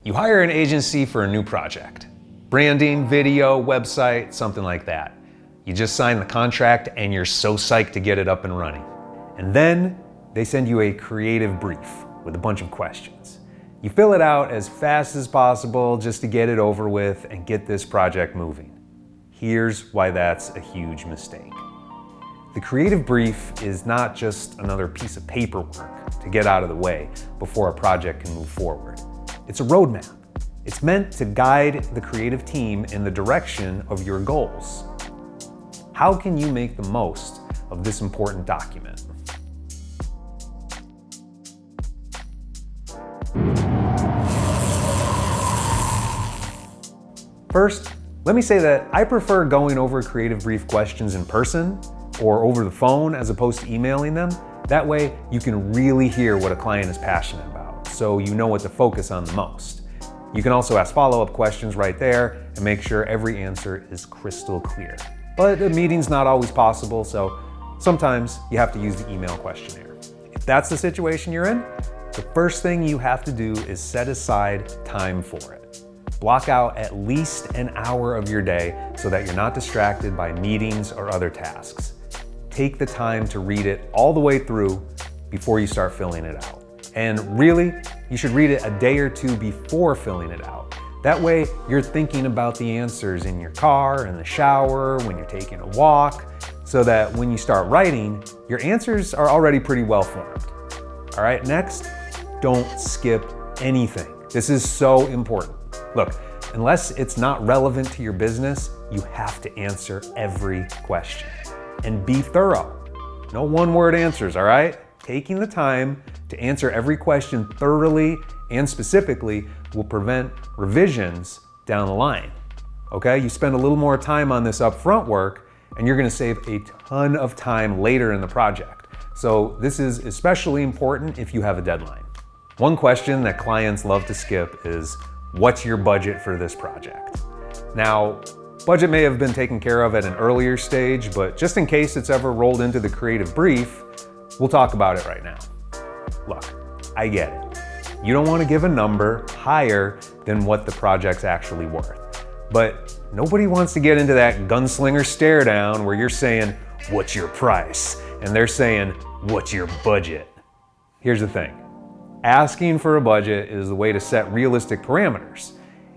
You hire an agency for a new project. Branding, video, website, something like that. You just sign the contract and you're so psyched to get it up and running. And then they send you a creative brief with a bunch of questions. You fill it out as fast as possible just to get it over with and get this project moving. Here's why that's a huge mistake. The creative brief is not just another piece of paperwork to get out of the way before a project can move forward. It's a roadmap. It's meant to guide the creative team in the direction of your goals. How can you make the most of this important document? First, let me say that I prefer going over creative brief questions in person or over the phone as opposed to emailing them. That way you can really hear what a client is passionate about, so you know what to focus on the most. You can also ask follow-up questions right there and make sure every answer is crystal clear. But a meeting's not always possible, so sometimes you have to use the email questionnaire. If that's the situation you're in, the first thing you have to do is set aside time for it. Block out at least an hour of your day so that you're not distracted by meetings or other tasks. Take the time to read it all the way through before you start filling it out. And really, you should read it a day or two before filling it out. That way, you're thinking about the answers in your car, in the shower, when you're taking a walk, so that when you start writing, your answers are already pretty well formed. All right, next, don't skip anything. This is so important. Look, unless it's not relevant to your business, you have to answer every question. And be thorough. No one-word answers, all right? Taking the time to answer every question thoroughly and specifically will prevent revisions down the line. Okay? You spend a little more time on this upfront work, and you're gonna save a ton of time later in the project. So this is especially important if you have a deadline. One question that clients love to skip is, what's your budget for this project? Now, budget may have been taken care of at an earlier stage, but just in case it's ever rolled into the creative brief, we'll talk about it right now. Look, I get it. You don't want to give a number higher than what the project's actually worth. But nobody wants to get into that gunslinger stare down where you're saying, what's your price? And they're saying, what's your budget? Here's the thing. Asking for a budget is the way to set realistic parameters.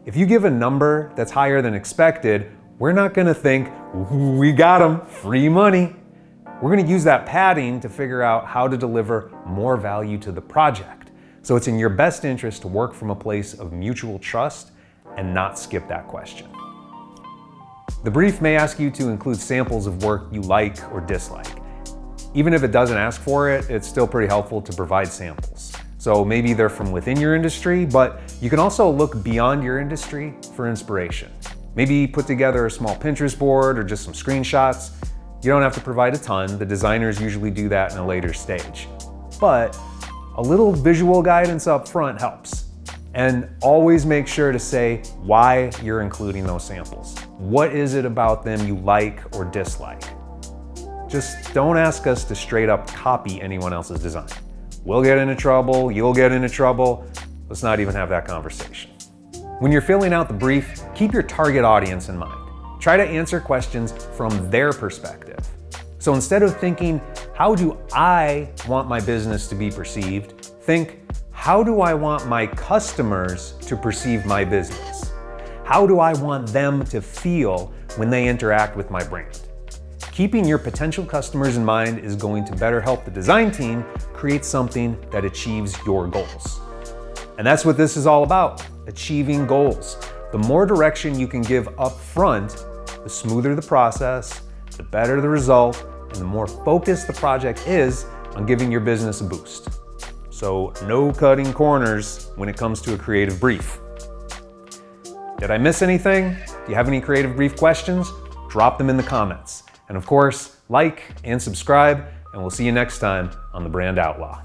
If you give a number that's higher than expected, we're not gonna think, we got them, free money. We're gonna use that padding to figure out how to deliver more value to the project. So it's in your best interest to work from a place of mutual trust and not skip that question. The brief may ask you to include samples of work you like or dislike. Even if it doesn't ask for it, it's still pretty helpful to provide samples. So maybe they're from within your industry, but you can also look beyond your industry for inspiration. Maybe put together a small Pinterest board or just some screenshots. You don't have to provide a ton. The designers usually do that in a later stage. But a little visual guidance up front helps. And always make sure to say why you're including those samples. What is it about them you like or dislike? Just don't ask us to straight up copy anyone else's design. We'll get into trouble, you'll get into trouble. Let's not even have that conversation. When you're filling out the brief, keep your target audience in mind. Try to answer questions from their perspective. So instead of thinking, how do I want my business to be perceived? Think, how do I want my customers to perceive my business? How do I want them to feel when they interact with my brand? Keeping your potential customers in mind is going to better help the design team create something that achieves your goals. And that's what this is all about, achieving goals. The more direction you can give up front, the smoother the process, the better the result, and the more focused the project is on giving your business a boost. So no cutting corners when it comes to a creative brief. Did I miss anything? Do you have any creative brief questions? Drop them in the comments. And of course, like and subscribe, and we'll see you next time on The Brand Outlaw.